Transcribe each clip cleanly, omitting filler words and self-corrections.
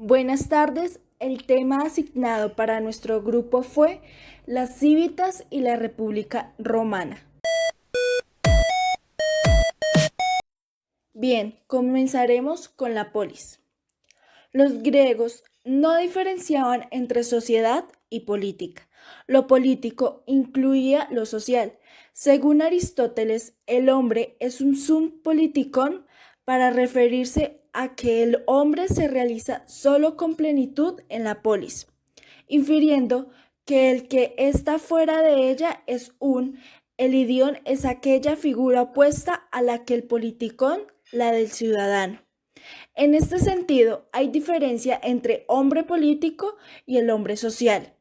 Buenas tardes. El tema asignado para nuestro grupo fue las cívitas y la República Romana. Bien, comenzaremos con la polis. Los griegos no diferenciaban entre sociedad y política. Lo político incluía lo social. Según Aristóteles, el hombre es un sum politikon para referirse a que el hombre se realiza solo con plenitud en la polis, infiriendo que el que está fuera de ella es el idión es aquella figura opuesta a la que el politicón, la del ciudadano. En este sentido, hay diferencia entre hombre político y el hombre social.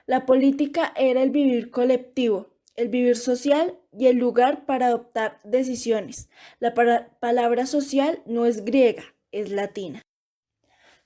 La política era el vivir colectivo, el vivir social y el lugar para adoptar decisiones. La palabra social no es griega, es latina.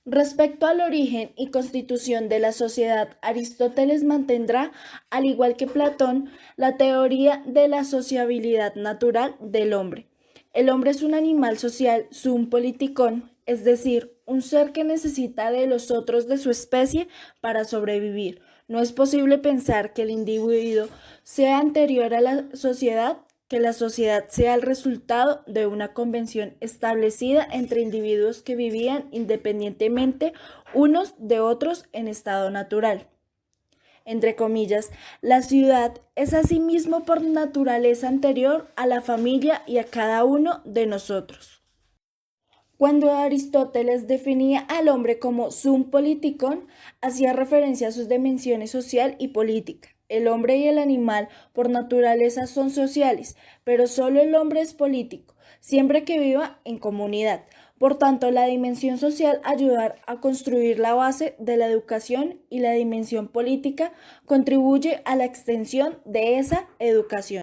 Respecto al origen y constitución de la sociedad, Aristóteles mantendrá, al igual que Platón, la teoría de la sociabilidad natural del hombre. El hombre es un animal social, sum politikon, es decir, un ser que necesita de los otros de su especie para sobrevivir. No es posible pensar que el individuo sea anterior a la sociedad, que la sociedad sea el resultado de una convención establecida entre individuos que vivían independientemente unos de otros en estado natural. Entre comillas, la ciudad es asimismo por naturaleza anterior a la familia y a cada uno de nosotros. Cuando Aristóteles definía al hombre como sum politikon, hacía referencia a sus dimensiones social y política. El hombre y el animal por naturaleza son sociales, pero solo el hombre es político, siempre que viva en comunidad. Por tanto, la dimensión social ayuda a construir la base de la educación y la dimensión política contribuye a la extensión de esa educación.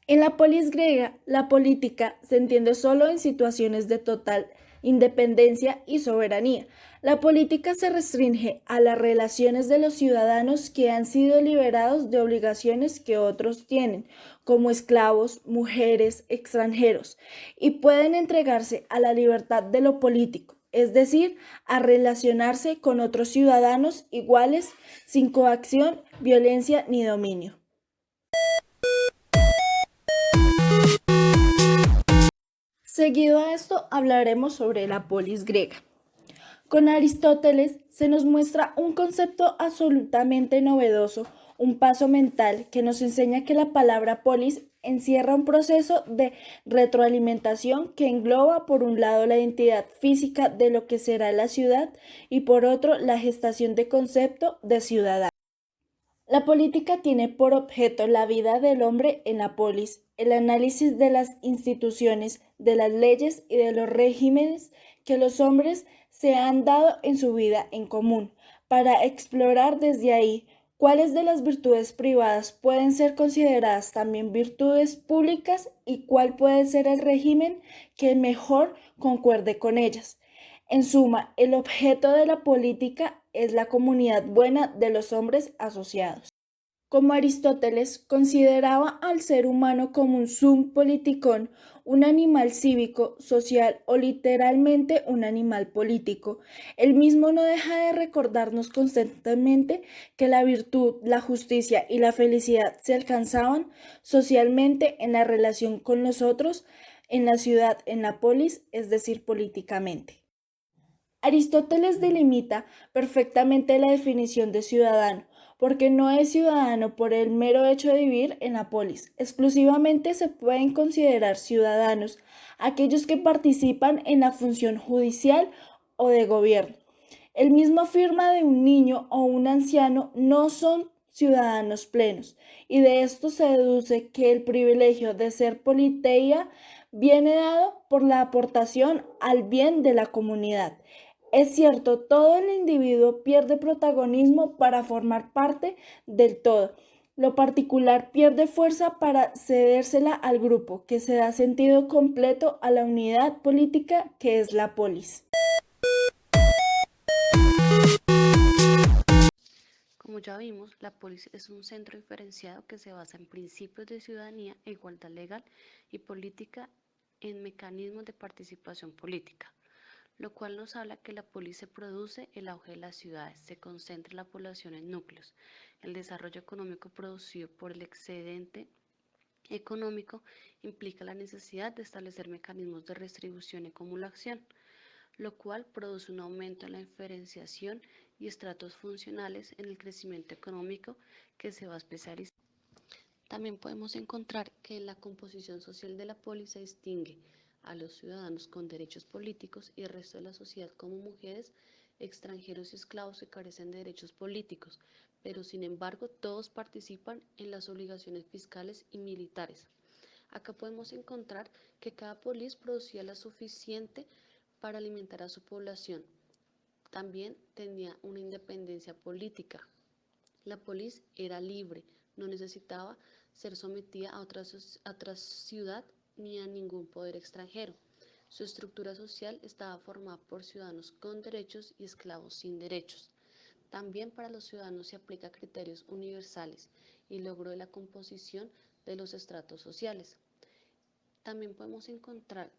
En la polis griega, la política se entiende solo en situaciones de total independencia y soberanía. La política se restringe a las relaciones de los ciudadanos que han sido liberados de obligaciones que otros tienen, como esclavos, mujeres, extranjeros, y pueden entregarse a la libertad de lo político, es decir, a relacionarse con otros ciudadanos iguales sin coacción, violencia ni dominio. Seguido a esto hablaremos sobre la polis griega. Con Aristóteles se nos muestra un concepto absolutamente novedoso, un paso mental que nos enseña que la palabra polis encierra un proceso de retroalimentación que engloba por un lado la identidad física de lo que será la ciudad y por otro la gestación de concepto de ciudadano. La política tiene por objeto la vida del hombre en la polis, el análisis de las instituciones, de las leyes y de los regímenes que los hombres se han dado en su vida en común, para explorar desde ahí cuáles de las virtudes privadas pueden ser consideradas también virtudes públicas y cuál puede ser el régimen que mejor concuerde con ellas. En suma, el objeto de la política es la comunidad buena de los hombres asociados. Como Aristóteles consideraba al ser humano como un sum politikon, un animal cívico, social o literalmente un animal político, él mismo no deja de recordarnos constantemente que la virtud, la justicia y la felicidad se alcanzaban socialmente en la relación con los otros, en la ciudad, en la polis, es decir, políticamente. Aristóteles delimita perfectamente la definición de ciudadano, porque no es ciudadano por el mero hecho de vivir en la polis. Exclusivamente se pueden considerar ciudadanos aquellos que participan en la función judicial o de gobierno. El mismo afirma de un niño o un anciano no son ciudadanos plenos, y de esto se deduce que el privilegio de ser politeia viene dado por la aportación al bien de la comunidad. Es cierto, todo el individuo pierde protagonismo para formar parte del todo. Lo particular pierde fuerza para cedérsela al grupo, que se da sentido completo a la unidad política que es la polis. Como ya vimos, la polis es un centro diferenciado que se basa en principios de ciudadanía, igualdad legal y política en mecanismos de participación política. lo cual nos habla que la polis se produce el auge de las ciudades, se concentra la población en núcleos, el desarrollo económico producido por el excedente económico implica la necesidad de establecer mecanismos de redistribución y acumulación, lo cual produce un aumento en la diferenciación y estratos funcionales en el crecimiento económico que se va a especializar. También podemos encontrar que en la composición social de la polis se distingue a los ciudadanos con derechos políticos y el resto de la sociedad como mujeres, extranjeros y esclavos que carecen de derechos políticos, pero sin embargo todos participan en las obligaciones fiscales y militares. Acá podemos encontrar que cada polis producía la suficiente para alimentar a su población. También tenía una independencia política. La polis era libre, no necesitaba ser sometida a otra ciudad ni a ningún poder extranjero. Su estructura social estaba formada por ciudadanos con derechos y esclavos sin derechos. También para los ciudadanos se aplica criterios universales y logro de la composición de los estratos sociales. También podemos encontrar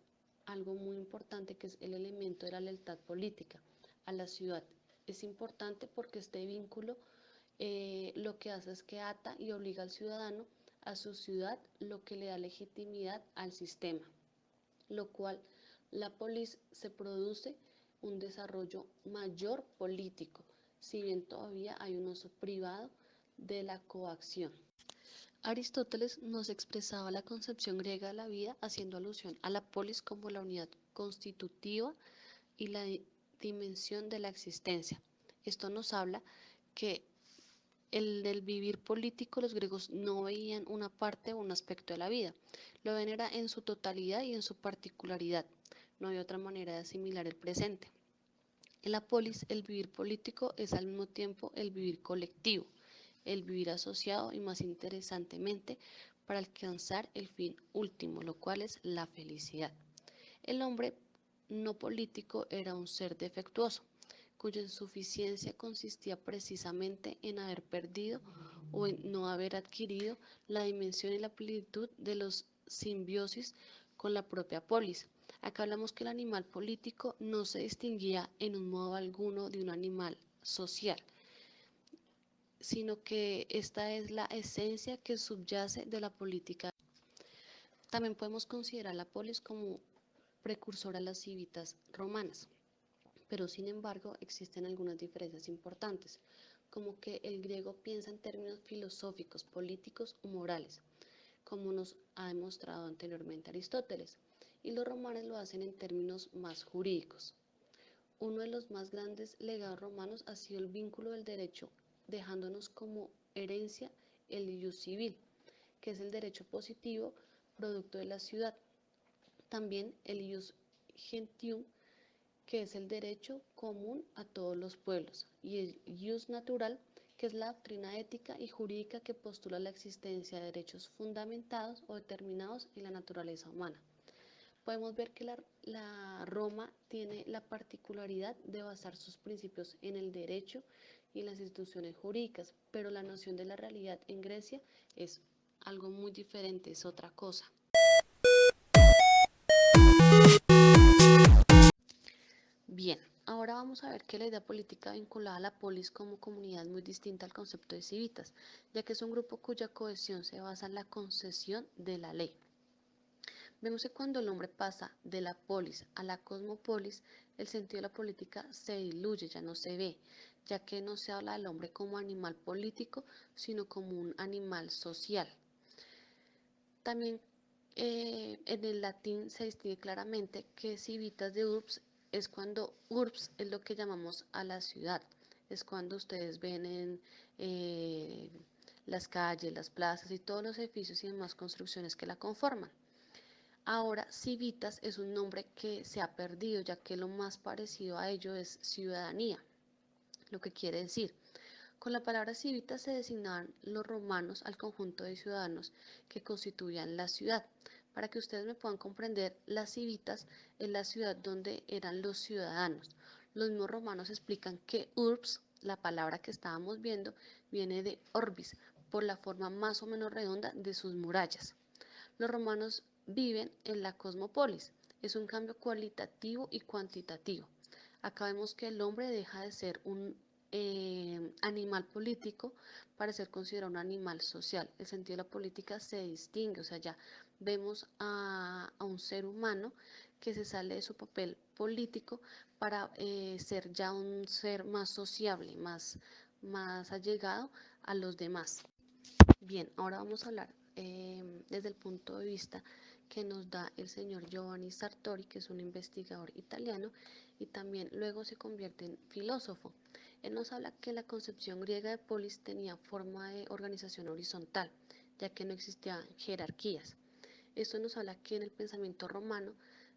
algo muy importante que es el elemento de la lealtad política a la ciudad. Es importante porque este vínculo lo que hace es que ata y obliga al ciudadano a su ciudad, lo que le da legitimidad al sistema, lo cual la polis se produce un desarrollo mayor político, si bien todavía hay un uso privado de la coacción. Aristóteles nos expresaba la concepción griega de la vida haciendo alusión a la polis como la unidad constitutiva y la dimensión de la existencia. Esto nos habla que del vivir político los griegos no veían una parte o un aspecto de la vida, lo ven era en su totalidad y en su particularidad. No hay otra manera de asimilar el presente. En la polis, el vivir político es al mismo tiempo el vivir colectivo, el vivir asociado y más interesantemente para alcanzar el fin último, lo cual es la felicidad. El hombre no político era un ser defectuoso, cuya insuficiencia consistía precisamente en haber perdido o en no haber adquirido la dimensión y la plenitud de los simbiosis con la propia polis. Acá hablamos que el animal político no se distinguía en un modo alguno de un animal social, sino que esta es la esencia que subyace de la política. También podemos considerar la polis como precursora a las civitas romanas, pero sin embargo existen algunas diferencias importantes, como que el griego piensa en términos filosóficos, políticos o morales, como nos ha demostrado anteriormente Aristóteles, y los romanos lo hacen en términos más jurídicos. Uno de los más grandes legados romanos ha sido el vínculo del derecho, dejándonos como herencia el ius civil, que es el derecho positivo producto de la ciudad. También el ius gentium, que es el derecho común a todos los pueblos, y el ius natural, que es la doctrina ética y jurídica que postula la existencia de derechos fundamentados o determinados en la naturaleza humana. Podemos ver que la Roma tiene la particularidad de basar sus principios en el derecho y en las instituciones jurídicas, pero la noción de la realidad en Grecia es algo muy diferente, es otra cosa. Bien, ahora vamos a ver que la idea política vinculada a la polis como comunidad es muy distinta al concepto de civitas, ya que es un grupo cuya cohesión se basa en la concesión de la ley. Vemos que cuando el hombre pasa de la polis a la cosmopolis, el sentido de la política se diluye, ya no se ve, ya que no se habla del hombre como animal político, sino como un animal social. También en el latín se distingue claramente que civitas de urbs es cuando urbs es lo que llamamos a la ciudad, es cuando ustedes ven en las calles, las plazas y todos los edificios y demás construcciones que la conforman. Ahora, civitas es un nombre que se ha perdido, ya que lo más parecido a ello es ciudadanía, lo que quiere decir. Con la palabra civitas se designaban los romanos al conjunto de ciudadanos que constituían la ciudad. Para que ustedes me puedan comprender, las civitas es la ciudad donde eran los ciudadanos. Los mismos romanos explican que urbs, la palabra que estábamos viendo, viene de orbis, por la forma más o menos redonda de sus murallas. Los romanos viven en la cosmópolis, Es un cambio cualitativo y cuantitativo. Acá vemos que el hombre deja de ser un animal político para ser considerado un animal social. El sentido de la política se distingue, o sea, ya vemos a un ser humano que se sale de su papel político para ser ya un ser más sociable, más allegado a los demás. Bien, ahora vamos a hablar desde el punto de vista que nos da el señor Giovanni Sartori, que es un investigador italiano y también luego se convierte en filósofo. Él nos habla que la concepción griega de polis tenía forma de organización horizontal, ya que no existían jerarquías. Esto nos habla que en el pensamiento romano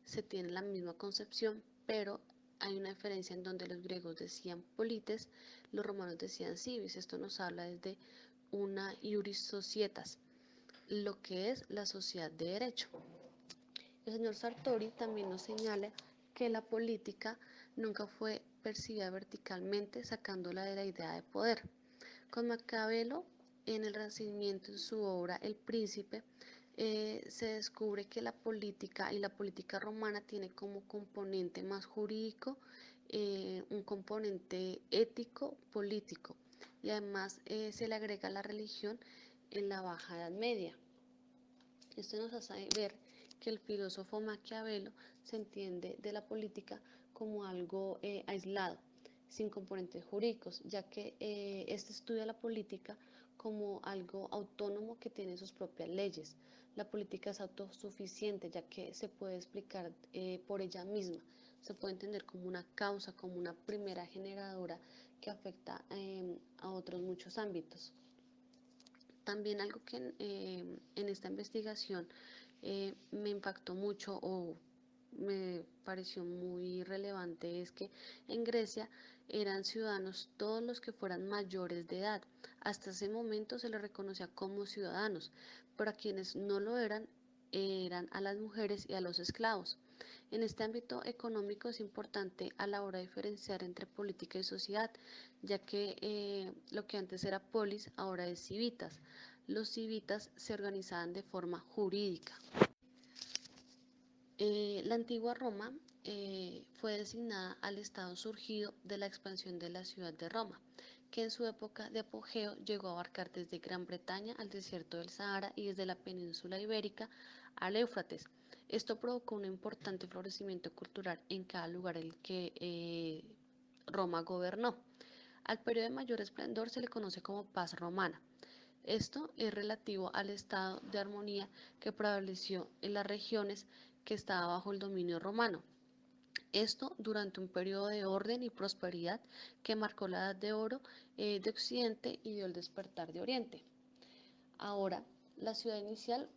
se tiene la misma concepción, pero hay una diferencia en donde los griegos decían polites, los romanos decían civis. Esto nos habla desde una iuris societas, lo que es la sociedad de derecho. El señor Sartori también nos señala que la política nunca fue percibida verticalmente, sacándola de la idea de poder. Con Maquiavelo, en el Renacimiento, en su obra El Príncipe, se descubre que la política y la política romana tiene como componente más jurídico, un componente ético, político, y además se le agrega la religión en la Baja Edad Media. Esto nos hace ver que el filósofo Maquiavelo se entiende de la política como algo aislado, sin componentes jurídicos, ya que este estudia la política como algo autónomo que tiene sus propias leyes. La política es autosuficiente, ya que se puede explicar por ella misma, se puede entender como una causa, como una primera generadora que afecta a otros muchos ámbitos. También algo que en esta investigación me impactó mucho o me pareció muy relevante es que en Grecia eran ciudadanos todos los que fueran mayores de edad. Hasta ese momento se les reconocía como ciudadanos, pero a quienes no lo eran a las mujeres y a los esclavos. En este ámbito económico es importante a la hora de diferenciar entre política y sociedad, ya que lo que antes era polis ahora es civitas. Los civitas se organizaban de forma jurídica. La antigua Roma fue designada al estado surgido de la expansión de la ciudad de Roma, que en su época de apogeo llegó a abarcar desde Gran Bretaña al desierto del Sahara y desde la península ibérica al Éufrates. Esto provocó un importante florecimiento cultural en cada lugar en el que Roma gobernó. Al periodo de mayor esplendor se le conoce como paz romana. Esto es relativo al estado de armonía que prevaleció en las regiones que estaban bajo el dominio romano. Esto durante un periodo de orden y prosperidad que marcó la Edad de Oro de Occidente y dio el despertar de Oriente. Ahora, la ciudad inicial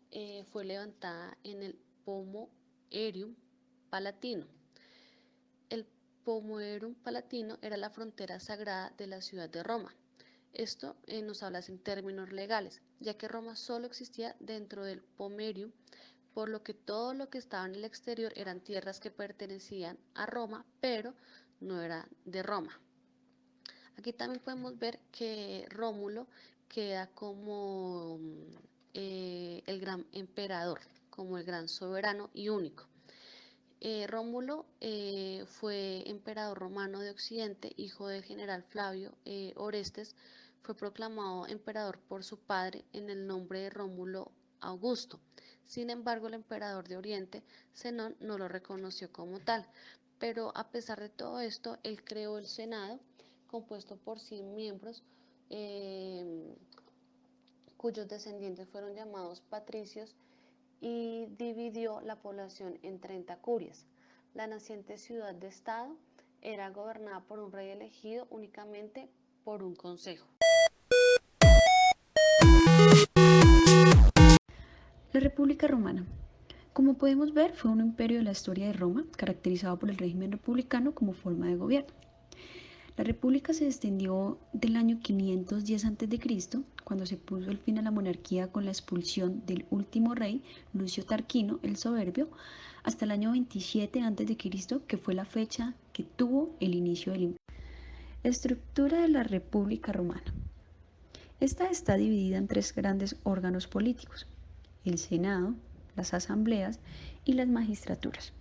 fue levantada en el Pomo Erium Palatino. El Pomoerum Palatino era la frontera sagrada de la ciudad de Roma. Esto nos habla en términos legales, ya que Roma solo existía dentro del Pomerium, por lo que todo lo que estaba en el exterior eran tierras que pertenecían a Roma, pero no era de Roma. Aquí también podemos ver que Rómulo queda como el gran emperador, como el gran soberano y único. Rómulo fue emperador romano de Occidente, hijo del general Flavio Orestes. Fue proclamado emperador por su padre en el nombre de Rómulo Augusto. Sin embargo, el emperador de Oriente, Zenón, no lo reconoció como tal. Pero a pesar de todo esto, él creó el Senado, compuesto por 100 miembros, eh, cuyos descendientes fueron llamados patricios, y dividió la población en 30 curias. La naciente ciudad de Estado era gobernada por un rey elegido únicamente por un consejo. La República Romana. Como podemos ver, fue un imperio de la historia de Roma, caracterizado por el régimen republicano como forma de gobierno. La república se extendió del año 510 a.C., cuando se puso el fin a la monarquía con la expulsión del último rey, Lucio Tarquino el Soberbio, hasta el año 27 a.C., que fue la fecha que tuvo el inicio del imperio. Estructura de la República Romana. Esta está dividida en tres grandes órganos políticos: el Senado, las asambleas y las magistraturas.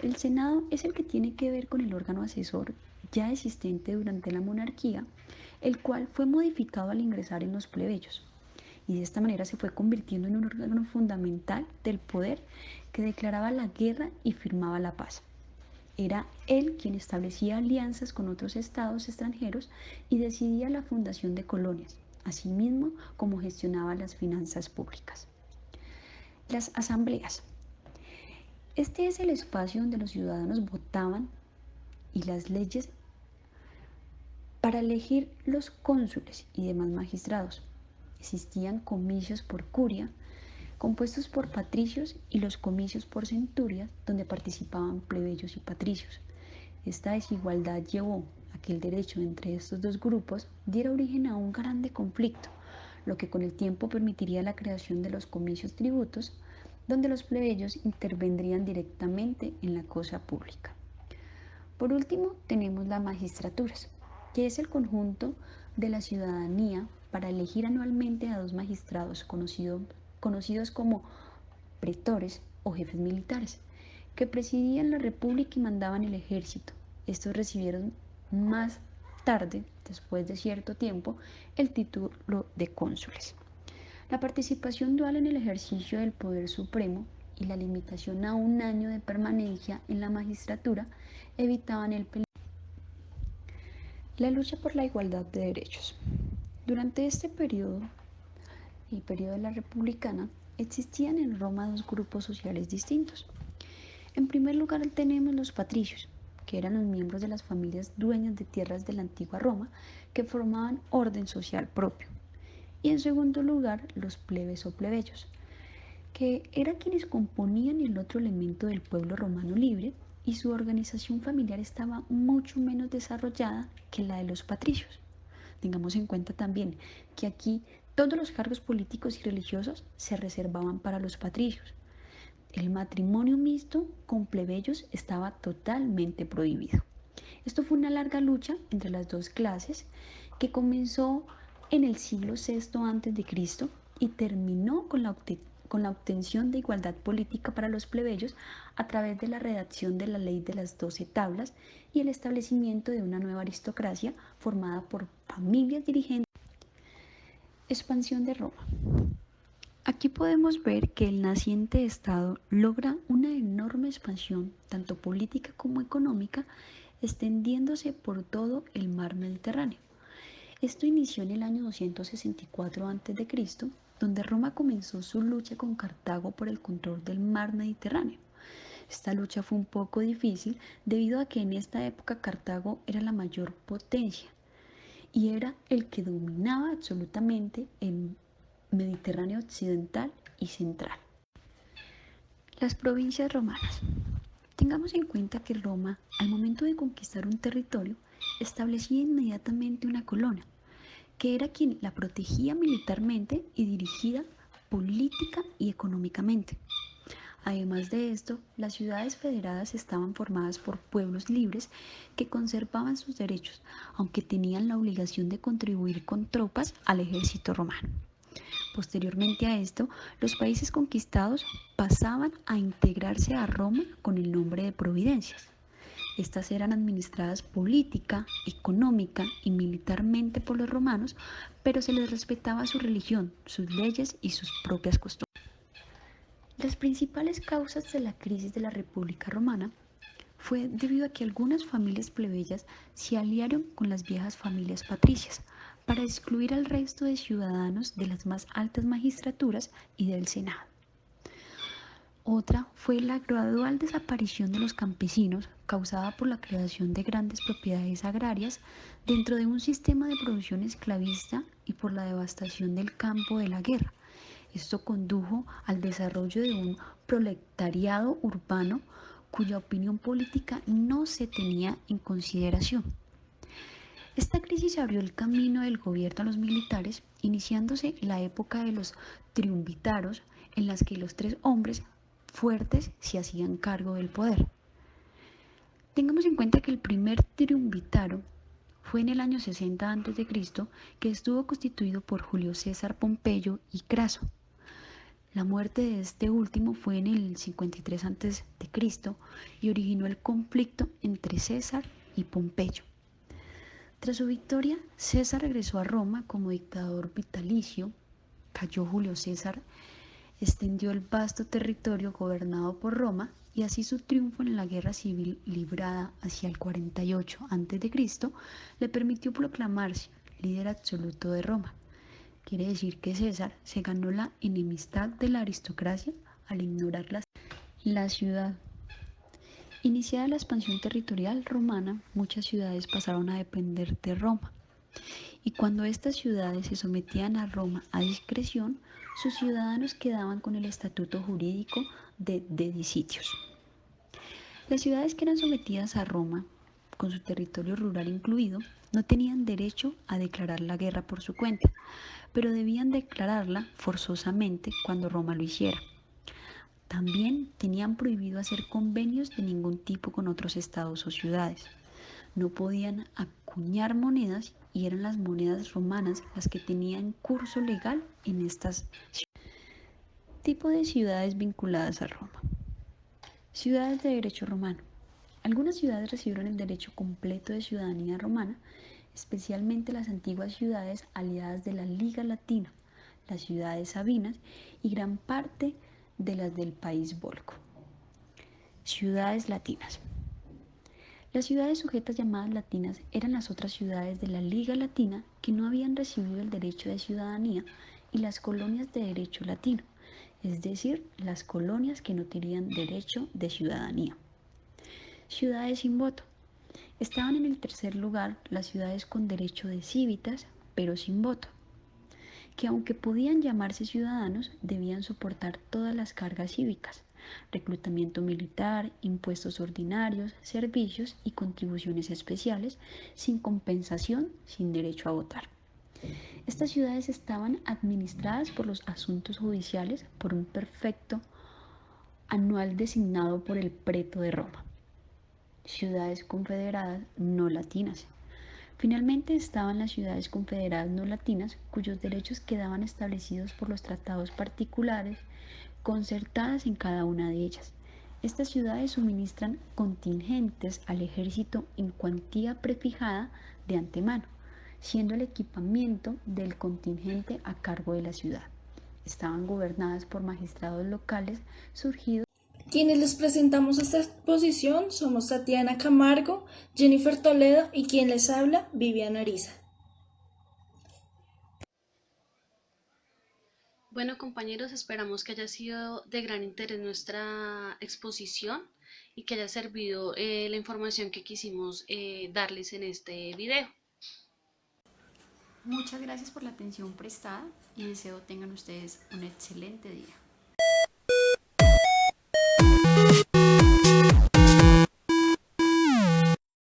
El Senado es el que tiene que ver con el órgano asesor ya existente durante la monarquía, el cual fue modificado al ingresar en los plebeyos, y de esta manera se fue convirtiendo en un órgano fundamental del poder que declaraba la guerra y firmaba la paz. Era él quien establecía alianzas con otros estados extranjeros y decidía la fundación de colonias, asimismo como gestionaba las finanzas públicas. Las asambleas. Este es el espacio donde los ciudadanos votaban y las leyes para elegir los cónsules y demás magistrados. Existían comicios por curia, compuestos por patricios, y los comicios por centurias, donde participaban plebeyos y patricios. Esta desigualdad llevó a que el derecho entre estos dos grupos diera origen a un grande conflicto, lo que con el tiempo permitiría la creación de los comicios tributos, donde los plebeyos intervendrían directamente en la cosa pública. Por último, tenemos las magistraturas, que es el conjunto de la ciudadanía para elegir anualmente a dos magistrados conocidos como pretores o jefes militares, que presidían la república y mandaban el ejército. Estos recibieron más tarde, después de cierto tiempo, el título de cónsules. La participación dual en el ejercicio del poder supremo y la limitación a 1 año de permanencia en la magistratura evitaban el peligro. La lucha por la igualdad de derechos. Durante este periodo, el periodo de la Republicana, existían en Roma dos grupos sociales distintos. En primer lugar tenemos los patricios, que eran los miembros de las familias dueñas de tierras de la antigua Roma, que formaban orden social propio. Y en segundo lugar, los plebes o plebeyos, que eran quienes componían el otro elemento del pueblo romano libre, y su organización familiar estaba mucho menos desarrollada que la de los patricios. Tengamos en cuenta también que aquí todos los cargos políticos y religiosos se reservaban para los patricios. El matrimonio mixto con plebeyos estaba totalmente prohibido. Esto fue una larga lucha entre las dos clases que comenzó en el siglo VI a.C. y terminó con la obtención de igualdad política para los plebeyos a través de la redacción de la Ley de las 12 Tablas y el establecimiento de una nueva aristocracia formada por familias dirigentes. Expansión de Roma. Aquí podemos ver que el naciente Estado logra una enorme expansión, tanto política como económica, extendiéndose por todo el mar Mediterráneo. Esto inició en el año 264 a.C., donde Roma comenzó su lucha con Cartago por el control del mar Mediterráneo. Esta lucha fue un poco difícil debido a que en esta época Cartago era la mayor potencia y era el que dominaba absolutamente el Mediterráneo occidental y central. Las provincias romanas. Tengamos en cuenta que Roma, al momento de conquistar un territorio, establecía inmediatamente una colonia, que era quien la protegía militarmente y dirigida política y económicamente. Además de esto, las ciudades federadas estaban formadas por pueblos libres que conservaban sus derechos, aunque tenían la obligación de contribuir con tropas al ejército romano. Posteriormente a esto, los países conquistados pasaban a integrarse a Roma con el nombre de provincias. Estas eran administradas política, económica y militarmente por los romanos, pero se les respetaba su religión, sus leyes y sus propias costumbres. Las principales causas de la crisis de la República Romana fue debido a que algunas familias plebeyas se aliaron con las viejas familias patricias para excluir al resto de ciudadanos de las más altas magistraturas y del Senado. Otra fue la gradual desaparición de los campesinos causada por la creación de grandes propiedades agrarias dentro de un sistema de producción esclavista y por la devastación del campo de la guerra. Esto condujo al desarrollo de un proletariado urbano cuya opinión política no se tenía en consideración. Esta crisis abrió el camino del gobierno a los militares, iniciándose la época de los triunviratos, en las que los 3 hombres fuertes se hacían cargo del poder. Tengamos en cuenta que el primer triunvirato fue en el año 60 a.C., que estuvo constituido por Julio César Pompeyo y Craso. La muerte de este último fue en el 53 a.C. y originó el conflicto entre César y Pompeyo. Tras su victoria, César regresó a Roma como dictador vitalicio, cayó Julio César, extendió el vasto territorio gobernado por Roma y así su triunfo en la guerra civil librada hacia el 48 a.C. le permitió proclamarse líder absoluto de Roma. Quiere decir que César se ganó la enemistad de la aristocracia al ignorar la ciudad. Iniciada la expansión territorial romana, muchas ciudades pasaron a depender de Roma. Y cuando estas ciudades se sometían a Roma a discreción, sus ciudadanos quedaban con el estatuto jurídico de dedicitios. Las ciudades que eran sometidas a Roma, con su territorio rural incluido, no tenían derecho a declarar la guerra por su cuenta, pero debían declararla forzosamente cuando Roma lo hiciera. También tenían prohibido hacer convenios de ningún tipo con otros estados o ciudades. No podían acuñar monedas y eran las monedas romanas las que tenían curso legal en estas ciudades. Tipo de ciudades vinculadas a Roma. Ciudades de derecho romano. Algunas ciudades recibieron el derecho completo de ciudadanía romana, especialmente las antiguas ciudades aliadas de la Liga Latina, las ciudades sabinas y gran parte de las del país volgo. Ciudades latinas. Las ciudades sujetas llamadas latinas eran las otras ciudades de la Liga Latina que no habían recibido el derecho de ciudadanía y las colonias de derecho latino, es decir, las colonias que no tenían derecho de ciudadanía. Ciudades sin voto. Estaban en el tercer lugar las ciudades con derecho de cívitas, pero sin voto, que aunque podían llamarse ciudadanos, debían soportar todas las cargas cívicas, reclutamiento militar, impuestos ordinarios, servicios y contribuciones especiales, sin compensación, sin derecho a votar. Estas ciudades estaban administradas por los asuntos judiciales por un prefecto anual designado por el preto de Roma. Ciudades confederadas no latinas. Finalmente estaban las ciudades confederadas no latinas, cuyos derechos quedaban establecidos por los tratados particulares concertadas en cada una de ellas. Estas ciudades suministran contingentes al ejército en cuantía prefijada de antemano, siendo el equipamiento del contingente a cargo de la ciudad. Estaban gobernadas por magistrados locales surgidos. Quienes les presentamos esta exposición somos Tatiana Camargo, Jennifer Toledo y quien les habla, Viviana Ariza. Bueno, compañeros, esperamos que haya sido de gran interés nuestra exposición y que haya servido la información que quisimos darles en este video. Muchas gracias por la atención prestada y deseo tengan ustedes un excelente día.